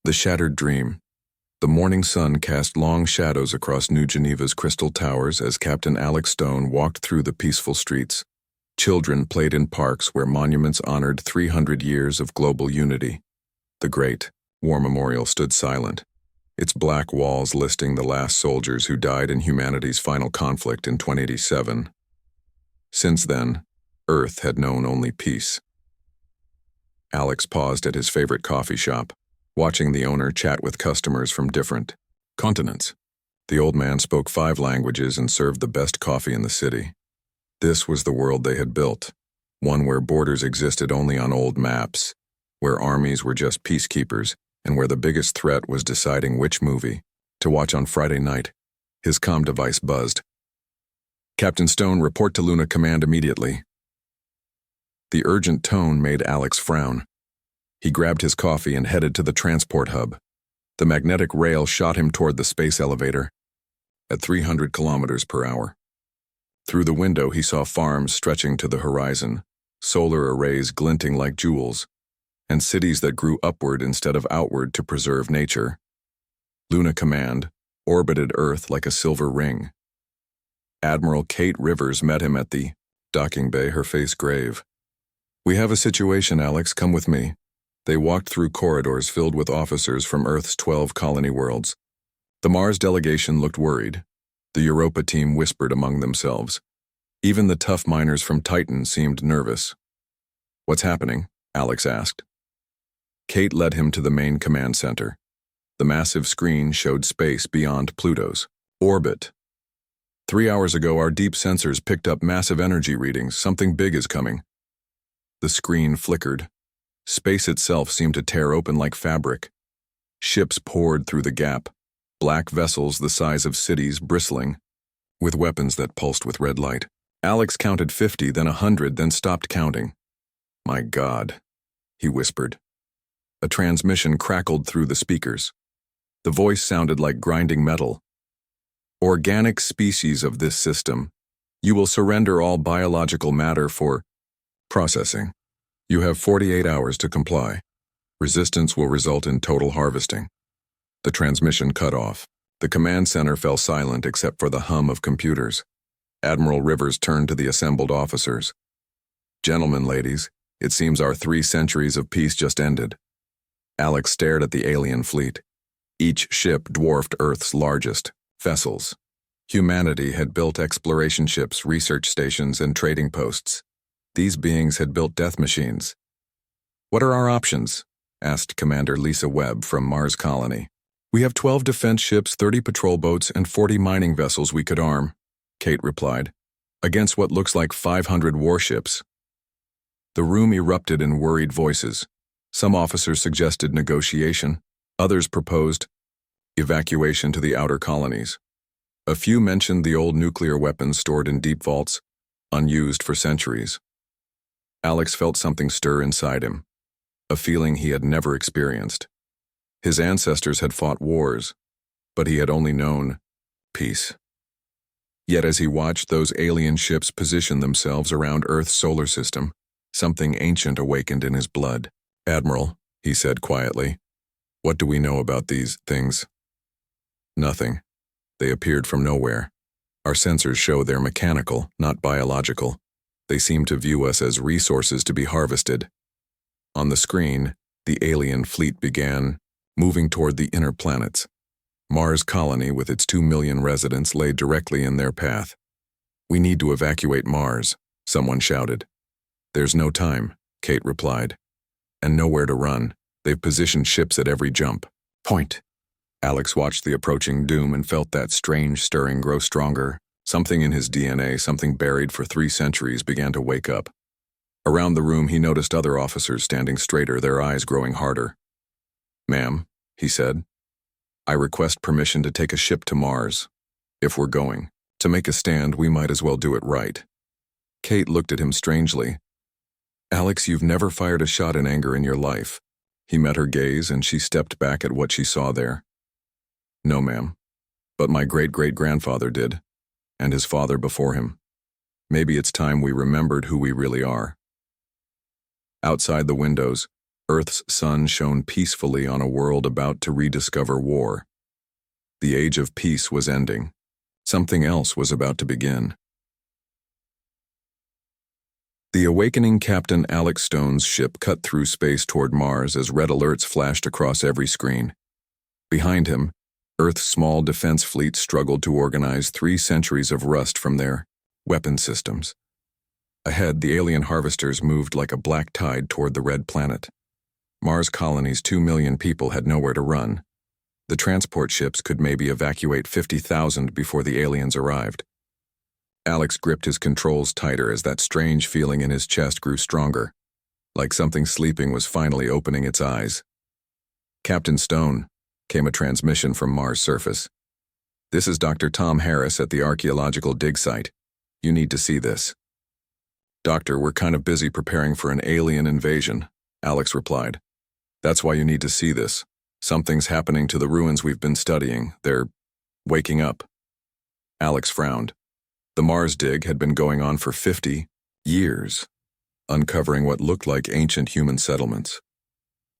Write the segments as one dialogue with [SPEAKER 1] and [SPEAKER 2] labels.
[SPEAKER 1] The Shattered Dream. The morning sun cast long shadows across New Geneva's crystal towers as Captain Alex Stone walked through the peaceful streets. Children played in parks where monuments honored 300 years of global unity. The great war memorial stood silent, its black walls listing the last soldiers who died in humanity's final conflict in 2087. Since then, Earth had known only peace. Alex paused at his favorite coffee shop, watching the owner chat with customers from different continents. The old man spoke 5 languages and served the best coffee in the city. This was the world they had built, one where borders existed only on old maps, where armies were just peacekeepers, and where the biggest threat was deciding which movie to watch on Friday night. His comm device buzzed. "Captain Stone, report to Luna Command immediately." The urgent tone made Alex frown. He grabbed his coffee and headed to the transport hub. The magnetic rail shot him toward the space elevator at 300 kilometers per hour. Through the window, he saw farms stretching to the horizon, solar arrays glinting like jewels, and cities that grew upward instead of outward to preserve nature. Luna Command orbited Earth like a silver ring. Admiral Kate Rivers met him at the docking bay, her face grave. "We have a situation, Alex. Come with me." They walked through corridors filled with officers from Earth's 12 colony worlds. The Mars delegation looked worried. The Europa team whispered among themselves. Even the tough miners from Titan seemed nervous. "What's happening?" Alex asked. Kate led him to the main command center. The massive screen showed space beyond Pluto's orbit. 3 hours ago, our deep sensors picked up massive energy readings. Something big is coming." The screen flickered. Space itself seemed to tear open like fabric. Ships poured through the gap, black vessels the size of cities bristling with weapons that pulsed with red light. Alex counted 50, then 100, then stopped counting. "My God," he whispered. A transmission crackled through the speakers. The voice sounded like grinding metal. "Organic species of this system, you will surrender all biological matter for processing. You have 48 hours to comply. Resistance will result in total harvesting." The transmission cut off. The command center fell silent except for the hum of computers. Admiral Rivers turned to the assembled officers. "Gentlemen, ladies, it seems our 3 centuries of peace just ended." Alex stared at the alien fleet. Each ship dwarfed Earth's largest vessels. Humanity had built exploration ships, research stations, and trading posts. These beings had built death machines. "What are our options?" asked Commander Lisa Webb from Mars Colony. "We have 12 defense ships, 30 patrol boats, and 40 mining vessels we could arm," Kate replied, "against what looks like 500 warships." The room erupted in worried voices. Some officers suggested negotiation. Others proposed evacuation to the outer colonies. A few mentioned the old nuclear weapons stored in deep vaults, unused for centuries. Alex felt something stir inside him, a feeling he had never experienced. His ancestors had fought wars, but he had only known peace. Yet as he watched those alien ships position themselves around Earth's solar system, something ancient awakened in his blood. "Admiral," he said quietly, "what do we know about these things?" "Nothing. They appeared from nowhere. Our sensors show they're mechanical, not biological. They seem to view us as resources to be harvested." On the screen, the alien fleet began moving toward the inner planets. Mars Colony, with its 2 million residents, lay directly in their path. "We need to evacuate Mars," someone shouted. "There's no time," Kate replied. "And nowhere to run. They've positioned ships at every jump. Point." Alex watched the approaching doom and felt that strange stirring grow stronger. Something in his DNA, something buried for 3 centuries, began to wake up. Around the room, he noticed other officers standing straighter, their eyes growing harder. "Ma'am," he said, "I request permission to take a ship to Mars. If we're going to make a stand, we might as well do it right." Kate looked at him strangely. "Alex, you've never fired a shot in anger in your life." He met her gaze, and she stepped back at what she saw there. "No, ma'am. But my great-great-grandfather did, and his father before him. Maybe it's time we remembered who we really are." Outside the windows, Earth's sun shone peacefully on a world about to rediscover war. The age of peace was ending. Something else was about to begin. The awakening Captain Alex Stone's ship cut through space toward Mars as red alerts flashed across every screen. Behind him, Earth's small defense fleet struggled to organize 3 centuries of rust from their weapon systems. Ahead, the alien harvesters moved like a black tide toward the red planet. Mars colony's 2 million people had nowhere to run. The transport ships could maybe evacuate 50,000 before the aliens arrived. Alex gripped his controls tighter as that strange feeling in his chest grew stronger, like something sleeping was finally opening its eyes. "Captain Stone," came a transmission from Mars' surface. "This is Dr. Tom Harris at the archaeological dig site. You need to see this." "Doctor, we're kind of busy preparing for an alien invasion," Alex replied. "That's why you need to see this. Something's happening to the ruins we've been studying. They're waking up." Alex frowned. The Mars dig had been going on for 50 years, uncovering what looked like ancient human settlements.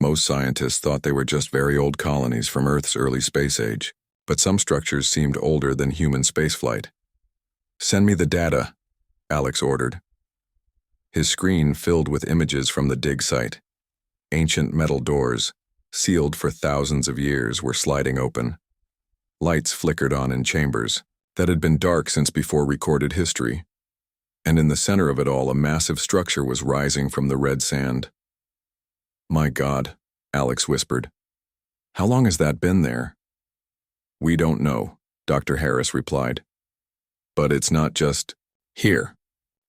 [SPEAKER 1] Most scientists thought they were just very old colonies from Earth's early space age, but some structures seemed older than human spaceflight. "Send me the data," Alex ordered. His screen filled with images from the dig site. Ancient metal doors, sealed for thousands of years, were sliding open. Lights flickered on in chambers that had been dark since before recorded history. And in the center of it all, a massive structure was rising from the red sand. "My God," Alex whispered. "How long has that been there?" "We don't know," Dr. Harris replied. "But it's not just here.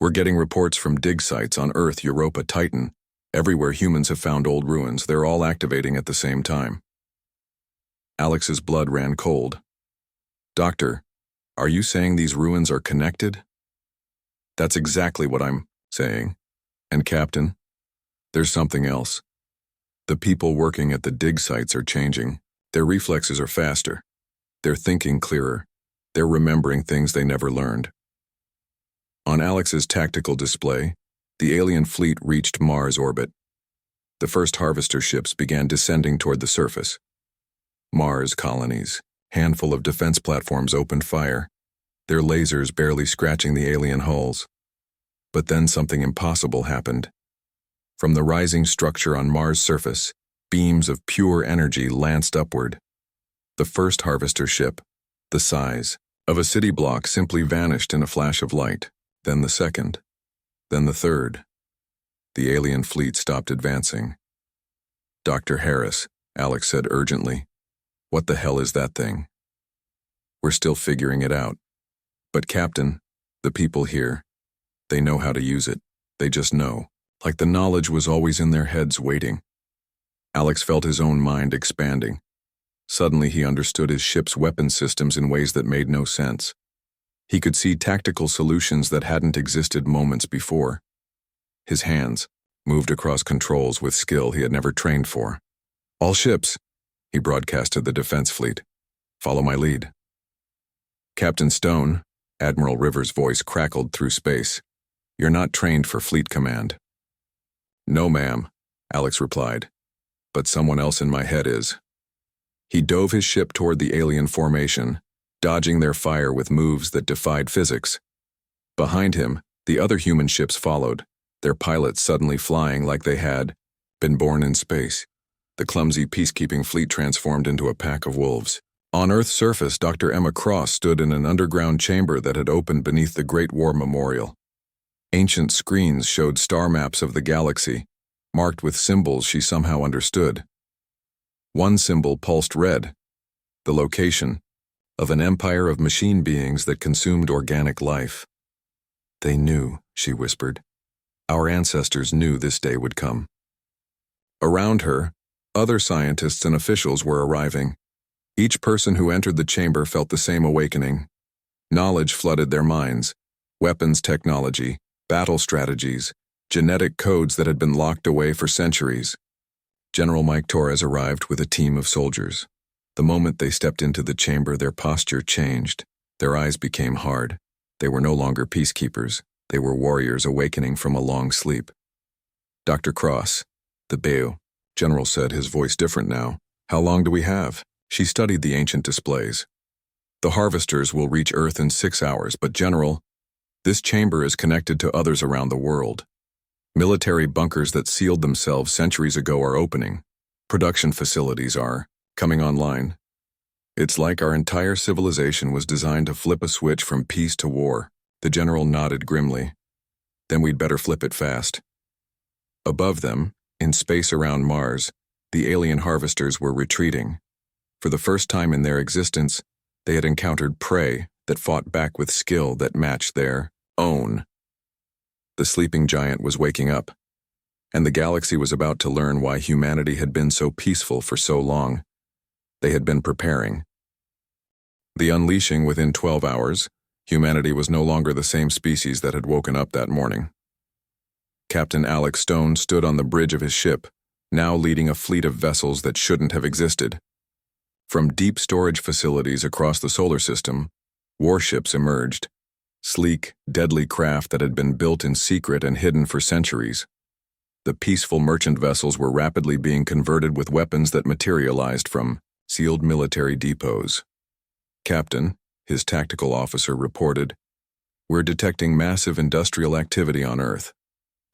[SPEAKER 1] We're getting reports from dig sites on Earth, Europa, Titan. Everywhere humans have found old ruins, they're all activating at the same time." Alex's blood ran cold. "Doctor, are you saying these ruins are connected?" "That's exactly what I'm saying. And Captain, there's something else. The people working at the dig sites are changing. Their reflexes are faster. They're thinking clearer. They're remembering things they never learned." On Alex's tactical display, the alien fleet reached Mars orbit. The first harvester ships began descending toward the surface. Mars colonies, handful of defense platforms opened fire, their lasers barely scratching the alien hulls. But then something impossible happened. From the rising structure on Mars' surface, beams of pure energy lanced upward. The first harvester ship, the size of a city block, simply vanished in a flash of light. Then the second. Then the third. The alien fleet stopped advancing. "Dr. Harris," Alex said urgently, "what the hell is that thing?" "We're still figuring it out. But Captain, the people here, they know how to use it. They just know. Like the knowledge was always in their heads waiting." Alex felt his own mind expanding. Suddenly he understood his ship's weapon systems in ways that made no sense. He could see tactical solutions that hadn't existed moments before. His hands moved across controls with skill he had never trained for. "All ships," he broadcast to the defense fleet. "Follow my lead." "Captain Stone," Admiral Rivers' voice crackled through space, "you're not trained for fleet command." "No, ma'am," Alex replied, "but someone else in my head is." He dove his ship toward the alien formation, dodging their fire with moves that defied physics. Behind him, the other human ships followed, their pilots suddenly flying like they had been born in space. The clumsy peacekeeping fleet transformed into a pack of wolves. On Earth's surface, Dr. Emma Cross stood in an underground chamber that had opened beneath the Great War Memorial. Ancient screens showed star maps of the galaxy, marked with symbols she somehow understood. One symbol pulsed red, the location of an empire of machine beings that consumed organic life. "They knew," she whispered. "Our ancestors knew this day would come." Around her, other scientists and officials were arriving. Each person who entered the chamber felt the same awakening. Knowledge flooded their minds: weapons technology, battle strategies, genetic codes that had been locked away for centuries. General Mike Torres arrived with a team of soldiers. The moment they stepped into the chamber, their posture changed. Their eyes became hard. They were no longer peacekeepers. They were warriors awakening from a long sleep. Dr. Cross, the Beo, General said, his voice different now. How long do we have? She studied the ancient displays. The harvesters will reach Earth in 6 hours, but General, this chamber is connected to others around the world. Military bunkers that sealed themselves centuries ago are opening. Production facilities are coming online. It's like our entire civilization was designed to flip a switch from peace to war. The general nodded grimly. Then we'd better flip it fast. Above them, in space around Mars, the alien harvesters were retreating. For the first time in their existence, they had encountered prey that fought back with skill that matched their own. The sleeping giant was waking up, and the galaxy was about to learn why humanity had been so peaceful for so long. They had been preparing. The unleashing within 12 hours, humanity was no longer the same species that had woken up that morning. Captain Alex Stone stood on the bridge of his ship, now leading a fleet of vessels that shouldn't have existed. From deep storage facilities across the solar system, warships emerged, sleek, deadly craft that had been built in secret and hidden for centuries. The peaceful merchant vessels were rapidly being converted with weapons that materialized from sealed military depots. Captain, his tactical officer reported, "We're detecting massive industrial activity on Earth.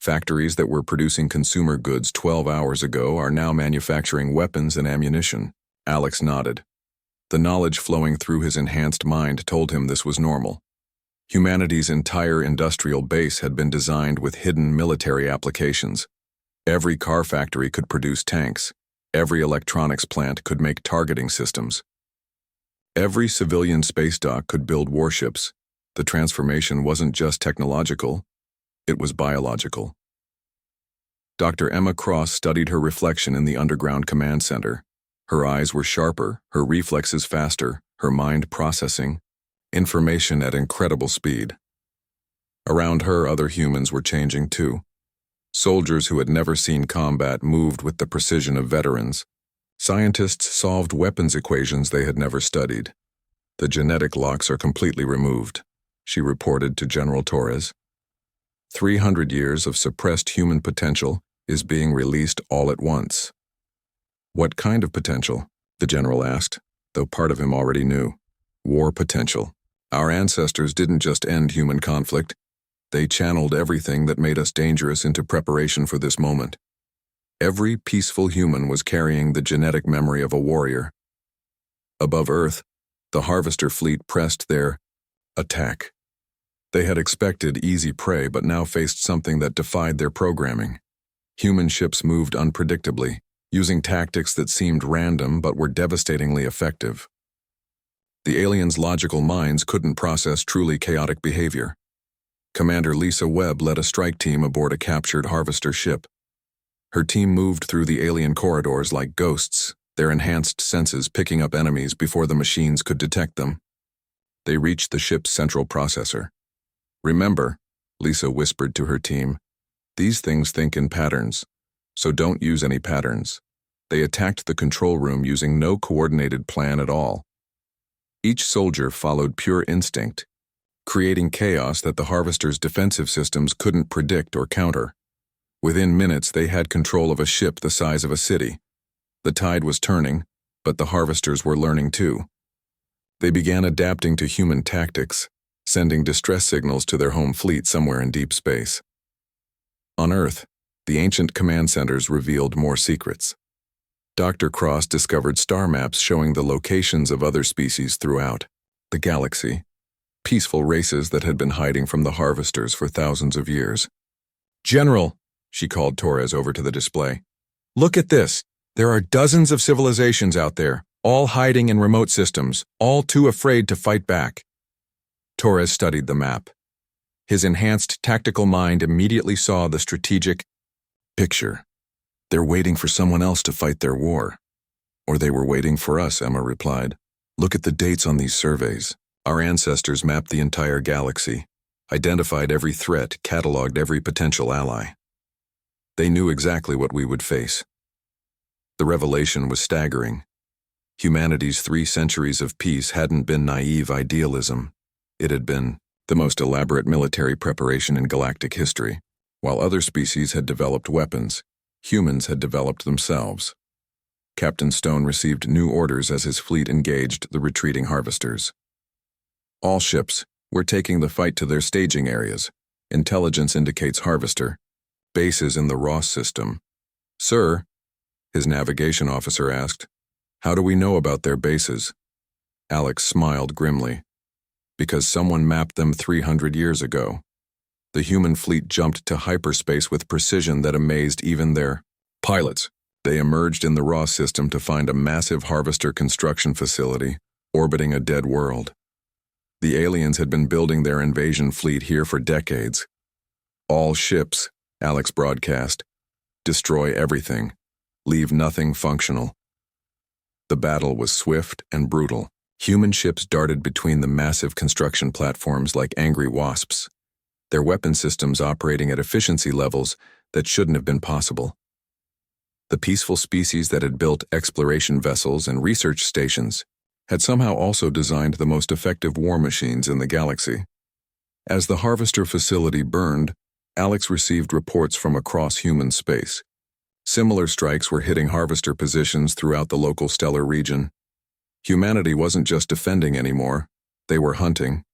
[SPEAKER 1] Factories that were producing consumer goods 12 hours ago are now manufacturing weapons and ammunition." Alex nodded. The knowledge flowing through his enhanced mind told him this was normal. Humanity's entire industrial base had been designed with hidden military applications. Every car factory could produce tanks. Every electronics plant could make targeting systems. Every civilian space dock could build warships. The transformation wasn't just technological, it was biological. Dr. Emma Cross studied her reflection in the underground command center. Her eyes were sharper, her reflexes faster, her mind processing information at incredible speed. Around her, other humans were changing too. Soldiers who had never seen combat moved with the precision of veterans. Scientists solved weapons equations they had never studied. "The genetic locks are completely removed," she reported to General Torres. 300 years of suppressed human potential is being released all at once. "What kind of potential?" the general asked, though part of him already knew. "War potential. Our ancestors didn't just end human conflict. They channeled everything that made us dangerous into preparation for this moment. Every peaceful human was carrying the genetic memory of a warrior." Above Earth, the harvester fleet pressed their attack. They had expected easy prey but now faced something that defied their programming. Human ships moved unpredictably, using tactics that seemed random but were devastatingly effective. The aliens' logical minds couldn't process truly chaotic behavior. Commander Lisa Webb led a strike team aboard a captured harvester ship. Her team moved through the alien corridors like ghosts, their enhanced senses picking up enemies before the machines could detect them. They reached the ship's central processor. "Remember," Lisa whispered to her team, "these things think in patterns, so don't use any patterns." They attacked the control room using no coordinated plan at all. Each soldier followed pure instinct, creating chaos that the harvesters' defensive systems couldn't predict or counter. Within minutes, they had control of a ship the size of a city. The tide was turning, but the harvesters were learning too. They began adapting to human tactics, sending distress signals to their home fleet somewhere in deep space. On Earth, the ancient command centers revealed more secrets. Dr. Cross discovered star maps showing the locations of other species throughout the galaxy, peaceful races that had been hiding from the harvesters for thousands of years. "General," she called Torres over to the display, "look at this. There are dozens of civilizations out there, all hiding in remote systems, all too afraid to fight back." Torres studied the map. His enhanced tactical mind immediately saw the strategic picture. "They're waiting for someone else to fight their war." "Or they were waiting for us," Emma replied. "Look at the dates on these surveys. Our ancestors mapped the entire galaxy, identified every threat, cataloged every potential ally. They knew exactly what we would face." The revelation was staggering. Humanity's 3 centuries of peace hadn't been naive idealism. It had been the most elaborate military preparation in galactic history. While other species had developed weapons, humans had developed themselves. Captain Stone received new orders as his fleet engaged the retreating harvesters. All ships were taking the fight to their staging areas. Intelligence indicates harvester. Bases in the Ross system. Sir, his navigation officer asked, how do we know about their bases? Alex smiled grimly. Because someone mapped them 300 years ago. The human fleet jumped to hyperspace with precision that amazed even their pilots. They emerged in the Ross system to find a massive harvester construction facility orbiting a dead world. The aliens had been building their invasion fleet here for decades. All ships, Alex broadcast, destroy everything, leave nothing functional. The battle was swift and brutal. Human ships darted between the massive construction platforms like angry wasps, their weapon systems operating at efficiency levels that shouldn't have been possible. The peaceful species that had built exploration vessels and research stations had somehow also designed the most effective war machines in the galaxy. As the harvester facility burned, Alex received reports from across human space. Similar strikes were hitting harvester positions throughout the local stellar region. Humanity wasn't just defending anymore, they were hunting.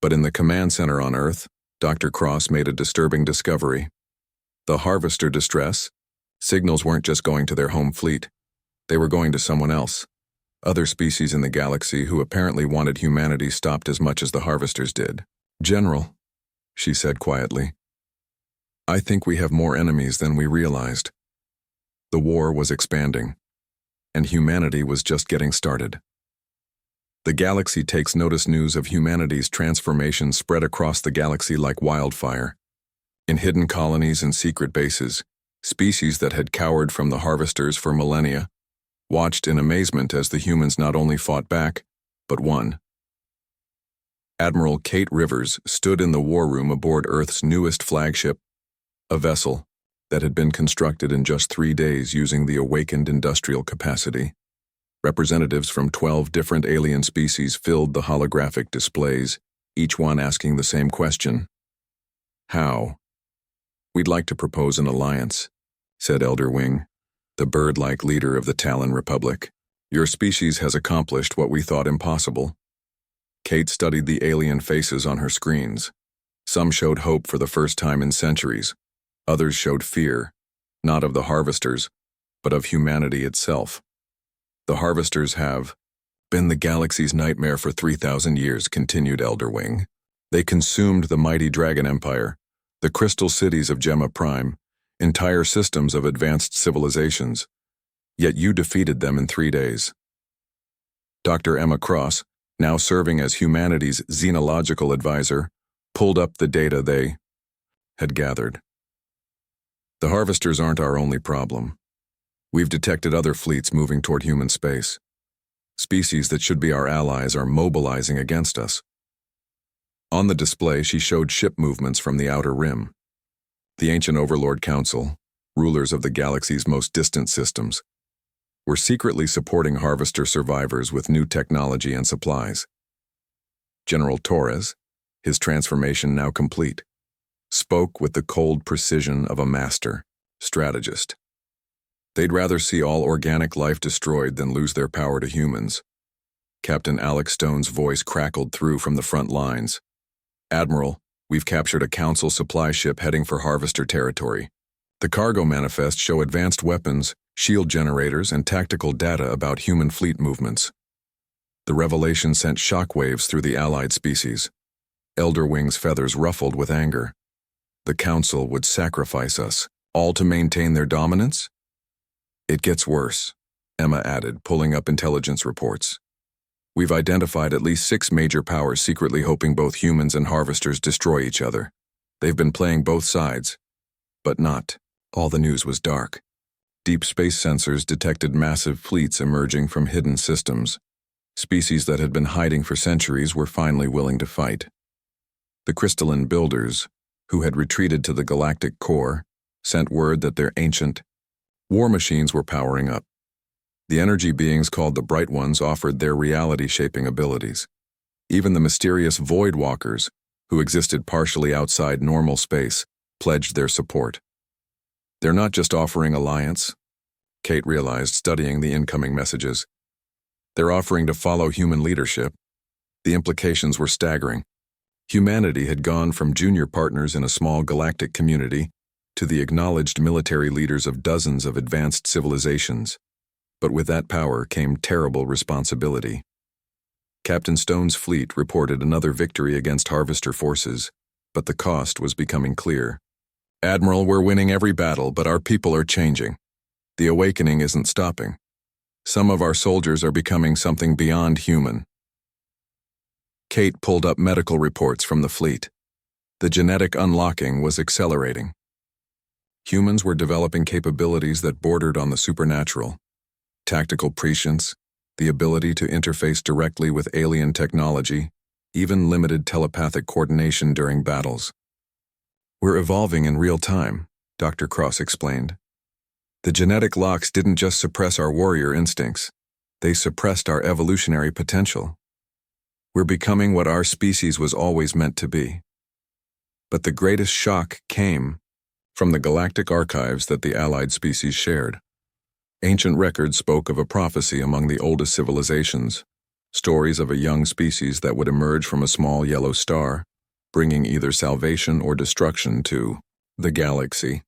[SPEAKER 1] But in the command center on Earth, Dr. Cross made a disturbing discovery. The harvester distress signals weren't just going to their home fleet. They were going to someone else. Other species in the galaxy who apparently wanted humanity stopped as much as the harvesters did. General, she said quietly, I think we have more enemies than we realized. The war was expanding, and humanity was just getting started. The galaxy takes notice. News of humanity's transformation spread across the galaxy like wildfire. In hidden colonies and secret bases, species that had cowered from the harvesters for millennia watched in amazement as the humans not only fought back, but won. Admiral Kate Rivers stood in the war room aboard Earth's newest flagship, a vessel that had been constructed in just 3 days using the awakened industrial capacity. Representatives from 12 different alien species filled the holographic displays, each one asking the same question. How? We'd like to propose an alliance, said Elder Wing, the bird-like leader of the Talon Republic. Your species has accomplished what we thought impossible. Kate studied the alien faces on her screens. Some showed hope for the first time in centuries. Others showed fear, not of the harvesters, but of humanity itself. The harvesters have been the galaxy's nightmare for 3,000 years, continued Elder Wing. They consumed the mighty Dragon Empire, the crystal cities of Gemma Prime, entire systems of advanced civilizations. Yet you defeated them in 3 days. Dr. Emma Cross, now serving as humanity's xenological advisor, pulled up the data they had gathered. The harvesters aren't our only problem. We've detected other fleets moving toward human space. Species that should be our allies are mobilizing against us. On the display, she showed ship movements from the Outer Rim. The ancient Overlord Council, rulers of the galaxy's most distant systems, were secretly supporting harvester survivors with new technology and supplies. General Torres, his transformation now complete, spoke with the cold precision of a master strategist. They'd rather see all organic life destroyed than lose their power to humans. Captain Alex Stone's voice crackled through from the front lines. Admiral, we've captured a Council supply ship heading for harvester territory. The cargo manifests show advanced weapons, shield generators, and tactical data about human fleet movements. The revelation sent shockwaves through the allied species. Elder Wing's feathers ruffled with anger. The Council would sacrifice us, all to maintain their dominance? It gets worse, Emma added, pulling up intelligence reports. We've identified at least 6 major powers secretly hoping both humans and harvesters destroy each other. They've been playing both sides. But not. All the news was dark. Deep space sensors detected massive fleets emerging from hidden systems. Species that had been hiding for centuries were finally willing to fight. The crystalline builders, who had retreated to the galactic core, sent word that their ancient war machines were powering up. The energy beings called the Bright Ones offered their reality-shaping abilities. Even the mysterious Void Walkers, who existed partially outside normal space, pledged their support. They're not just offering alliance, Kate realized, studying the incoming messages. They're offering to follow human leadership. The implications were staggering. Humanity had gone from junior partners in a small galactic community to the acknowledged military leaders of dozens of advanced civilizations. But with that power came terrible responsibility. Captain Stone's fleet reported another victory against Harvester forces, but the cost was becoming clear. "Admiral, we're winning every battle, but our people are changing. The awakening isn't stopping. Some of our soldiers are becoming something beyond human." Kate pulled up medical reports from the fleet. The genetic unlocking was accelerating. Humans were developing capabilities that bordered on the supernatural. Tactical prescience, the ability to interface directly with alien technology, even limited telepathic coordination during battles. "We're evolving in real time," Dr. Cross explained. "The genetic locks didn't just suppress our warrior instincts, they suppressed our evolutionary potential. We're becoming what our species was always meant to be." But the greatest shock came from the galactic archives that the allied species shared. Ancient records spoke of a prophecy among the oldest civilizations, stories of a young species that would emerge from a small yellow star, bringing either salvation or destruction to the galaxy.